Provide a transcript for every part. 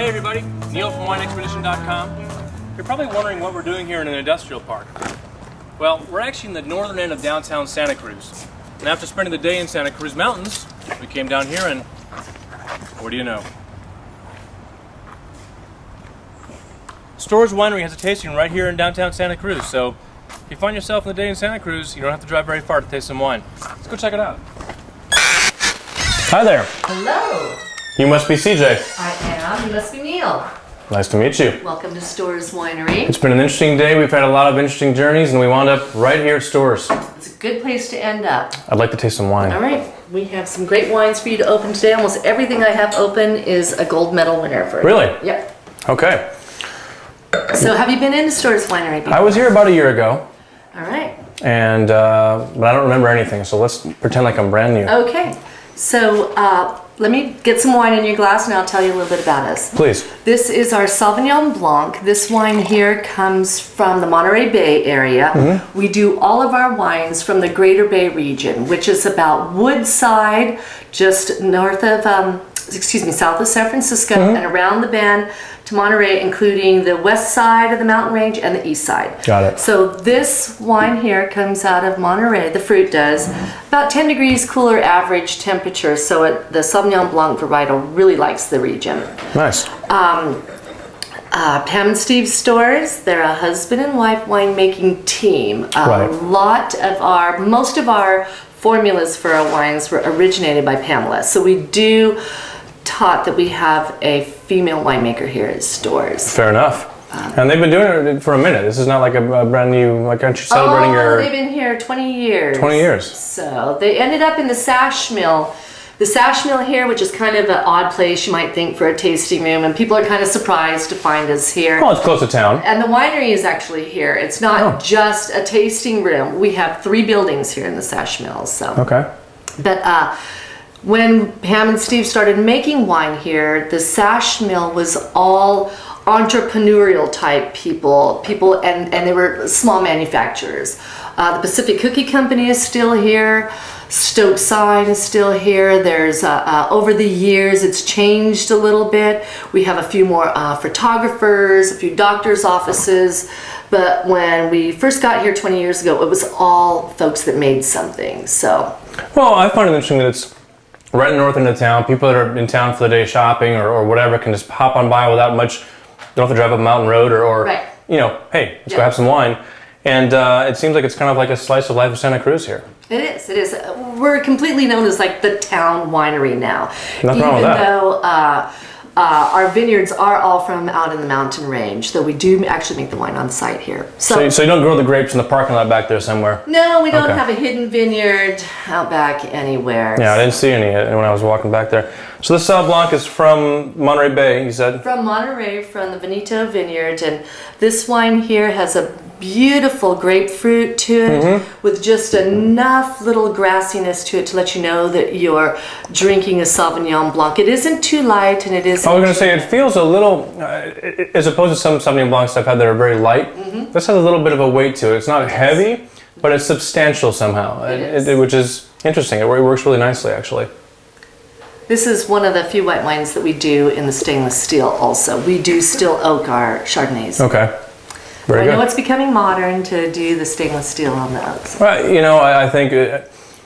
Hey everybody, Neil from WineExpedition.com. You're probably wondering what we're doing here in an industrial park. Well, we're actually in the northern end of downtown Santa Cruz. And after spending the day in Santa Cruz Mountains, we came down here and what do you know? Storrs Winery has a tasting right here in downtown Santa Cruz, so if you find yourself in the day in Santa Cruz, you don't have to drive very far to taste some wine. Let's go check it out. Hi there. Hello. You must be CJ. I am. You must be Neil. Nice to meet you. Welcome to Storrs Winery. It's been an interesting day. We've had a lot of interesting journeys, and we wound up right here at Storrs. It's a good place to end up. I'd like to taste some wine. All right. We have some great wines for you to open today. Almost everything I have open is a gold medal winner for you. Really? Yep. Okay. So have you been into Storrs Winery before? I was here about a year ago. All right. And but I don't remember anything, so let's pretend like I'm brand new. Okay. So let me get some wine in your glass and I'll tell you a little bit about us. Please. This is our Sauvignon Blanc. This wine here comes from the Monterey Bay area. Mm-hmm. We do all of our wines from the Greater Bay region, which is about Woodside, just north of, south of San Francisco, mm-hmm. and around the bend to Monterey, including the west side of the mountain range and the east side. Got it. So this wine here comes out of Monterey, the fruit does, about 10 degrees cooler average temperature, so the Sauvignon Blanc varietal really likes the region. Nice. Pam and Steve Storrs, they're a husband and wife winemaking team. Right. Most of our formulas for our wines were originated by Pamela, so we do taught that we have a female winemaker here at Storrs. Fair enough. And they've been doing it for a minute. This is not like a brand new, like aren't you celebrating your... they've been here 20 years. 20 years. So they ended up in the Sash Mill. The Sash Mill here, which is kind of an odd place you might think for a tasting room, and people are kind of surprised to find us here. Well, it's close to town. And the winery is actually here. It's not just a tasting room. We have 3 buildings here in the Sash Mill. So. Okay. But when Pam and Steve started making wine here, the Sash Mill was all entrepreneurial type people, and they were small manufacturers. The Pacific Cookie Company is still here. Stoke Sign is still here. There's over the years it's changed a little bit. We have a few more photographers, a few doctors' offices. But when we first got here 20 years ago, it was all folks that made something. So. Well, I find it interesting that it's right in the north end of town. People that are in town for the day shopping or whatever can just hop on by without much. They don't have to drive up a mountain road or right. You know, hey, let's go have some wine. And it seems like it's kind of like a slice of life of Santa Cruz here. It is. It is. We're completely known as like the town winery now. Nothing wrong with that. Even though our vineyards are all from out in the mountain range, though we do actually make the wine on site here. So you don't grow the grapes in the parking lot back there somewhere? No, we don't have a hidden vineyard out back anywhere. Yeah, I didn't see any when I was walking back there. So this Sauv Blanc is from Monterey Bay, you said? From Monterey, from the Benito Vineyard, and this wine here has a beautiful grapefruit to it, with just enough little grassiness to it to let you know that you're drinking a Sauvignon Blanc. It isn't too light, and it isn't. I was going to say it feels a little, as opposed to some Sauvignon Blancs I've had that are very light. This has a little bit of a weight to it. It's not heavy, but it's substantial somehow, which is interesting. It works really nicely, actually. This is one of the few white wines that we do in the stainless steel. Also, we do still oak our Chardonnays. Okay. Very good. I know it's becoming modern to do the stainless steel on the oaks. Well, you know, I think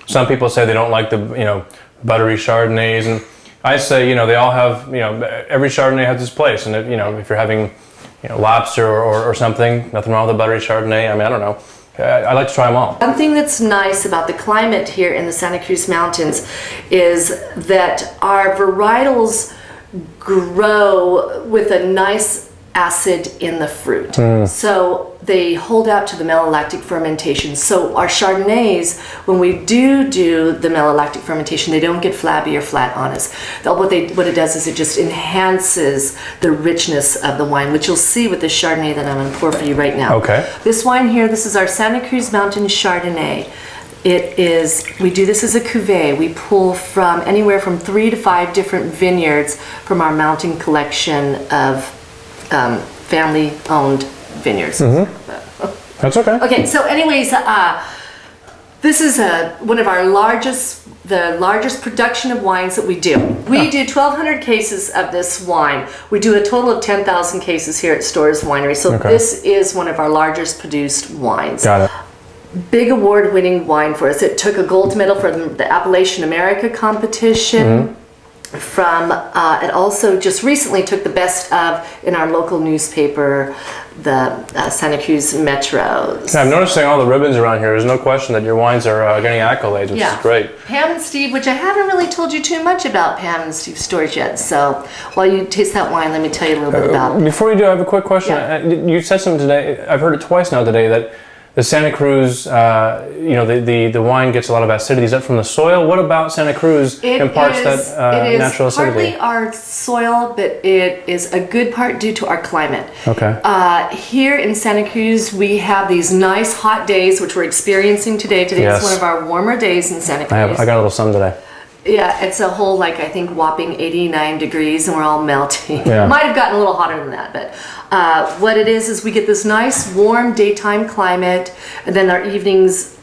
some people say they don't like the, buttery Chardonnays, and I say, they all have, every Chardonnay has its place, and if you're having, lobster or something, nothing wrong with a buttery Chardonnay. I mean, I don't know. I like to try them all. One thing that's nice about the climate here in the Santa Cruz Mountains is that our varietals grow with a nice acid in the fruit. So they hold out to the malolactic fermentation. So our Chardonnays, when we do the malolactic fermentation, they don't get flabby or flat on us. What it does is it just enhances the richness of the wine, which you'll see with the Chardonnay that I'm going to pour for you right now. Okay. This wine here, this is our Santa Cruz Mountain Chardonnay. We do this as a cuvee. We pull from anywhere from 3 to 5 different vineyards from our mountain collection of family-owned vineyards. That's okay. Okay, so anyways, This is one of our the largest production of wines that we do. We do 1,200 cases of this wine. We do a total of 10,000 cases here at Storrs Winery. So this is one of our largest produced wines. Got it. Big award-winning wine for us. It took a gold medal from the Appalachian America competition. It also just recently took the best of in our local newspaper, the Santa Cruz Metro. Yeah, I'm noticing all the ribbons around here. There's no question that your wines are getting accolades, which is great. Pam and Steve, which I haven't really told you too much about Pam and Steve's stories yet. So while you taste that wine, let me tell you a little bit about it. Before you do, I have a quick question. Yeah. You said something today, I've heard it twice now today, that the Santa Cruz, the wine gets a lot of acidity. Is that from the soil? What about Santa Cruz imparts that natural acidity? It is partly our soil, but it is a good part due to our climate. Okay. Here in Santa Cruz, we have these nice hot days, which we're experiencing today. Today is one of our warmer days in Santa Cruz. I got a little sun today. Yeah, it's a whole, I think, whopping 89 degrees, and we're all melting. Yeah. It might have gotten a little hotter than that, but what it is we get this nice, warm daytime climate, and then our evenings,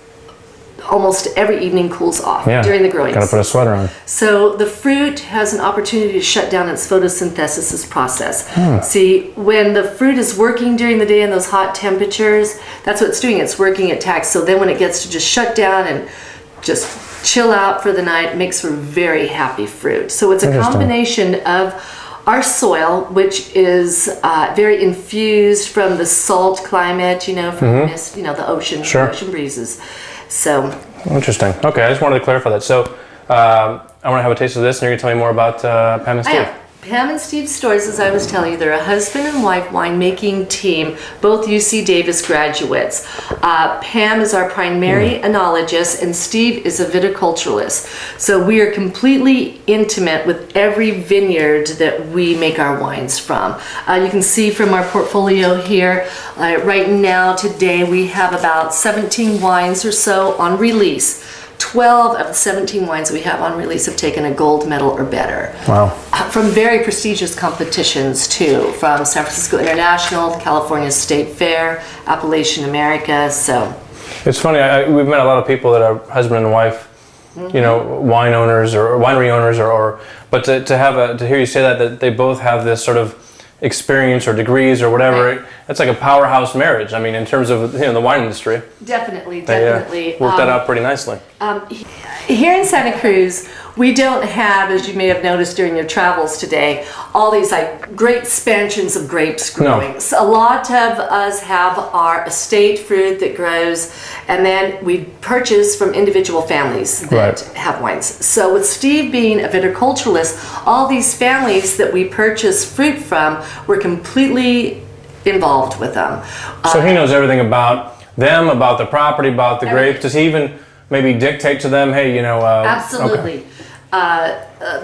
almost every evening cools off during the growing season. Gotta put a sweater on. So the fruit has an opportunity to shut down its photosynthesis process. See, when the fruit is working during the day in those hot temperatures, that's what it's doing. It's working at tax. So then when it gets to just shut down and just chill out for the night, it makes for very happy fruit. So it's a combination of our soil, which is very infused from the salt climate, from the mist, the ocean breezes. So interesting. Okay, I just wanted to clarify that. So I want to have a taste of this, and you're going to tell me more about Pam and Steve. Pam and Steve Storrs, as I was telling you, they're a husband and wife winemaking team, both UC Davis graduates. Pam is our primary enologist, and Steve is a viticulturalist. So we are completely intimate with every vineyard that we make our wines from. You can see from our portfolio here, right now, today, we have about 17 wines or so on release. 12 of the 17 wines we have on release have taken a gold medal or better. Wow. From very prestigious competitions too, from San Francisco International, California State Fair, Appalachian America, so. It's funny, we've met a lot of people that are husband and wife, wine owners or winery owners, but to hear you say that they both have this sort of experience or degrees or whatever, it's like a powerhouse marriage. I mean, in terms of the wine industry. Definitely. Worked that out pretty nicely. Here in Santa Cruz, we don't have, as you may have noticed during your travels today, all these great expansions of grapes growing. No. So a lot of us have our estate fruit that grows, and then we purchase from individual families that have wines. So with Steve being a viticulturalist, all these families that we purchase fruit from, we're completely involved with them. So he knows everything about them, about the property, about the grapes. Does he even maybe dictate to them, hey, Absolutely.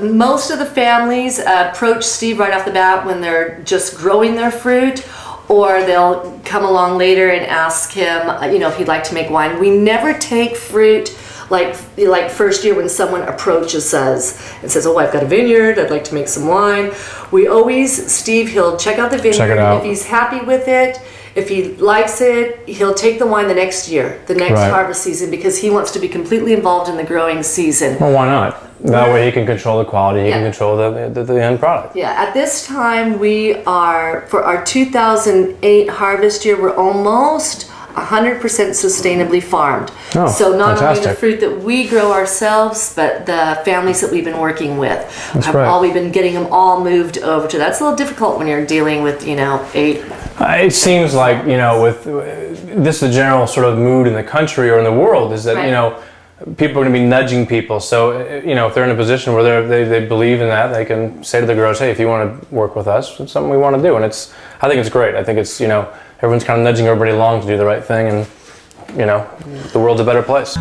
Most of the families approach Steve right off the bat when they're just growing their fruit, or they'll come along later and ask him, if he'd like to make wine. We never take fruit like first year when someone approaches us and says, oh, I've got a vineyard, I'd like to make some wine. We always, he'll check out the vineyard. If he's happy with it, if he likes it, he'll take the wine the next year, the next harvest season, because he wants to be completely involved in the growing season. Well, why not? That way he can control the quality, he can control the end product. Yeah, at this time we are, for our 2008 harvest year, we're almost 100% sustainably farmed. Oh, so not fantastic. only the fruit that we grow ourselves, but the families that we've been working with. We've been getting them all moved over to. That's a little difficult when you're dealing with, 8. It seems like, with this, the general sort of mood in the country or in the world is that, people are going to be nudging people. So, if they're in a position where they believe in that, they can say to the growers, hey, if you want to work with us, it's something we want to do. And I think it's great. I think it's, everyone's kind of nudging everybody along to do the right thing, and, the world's a better place.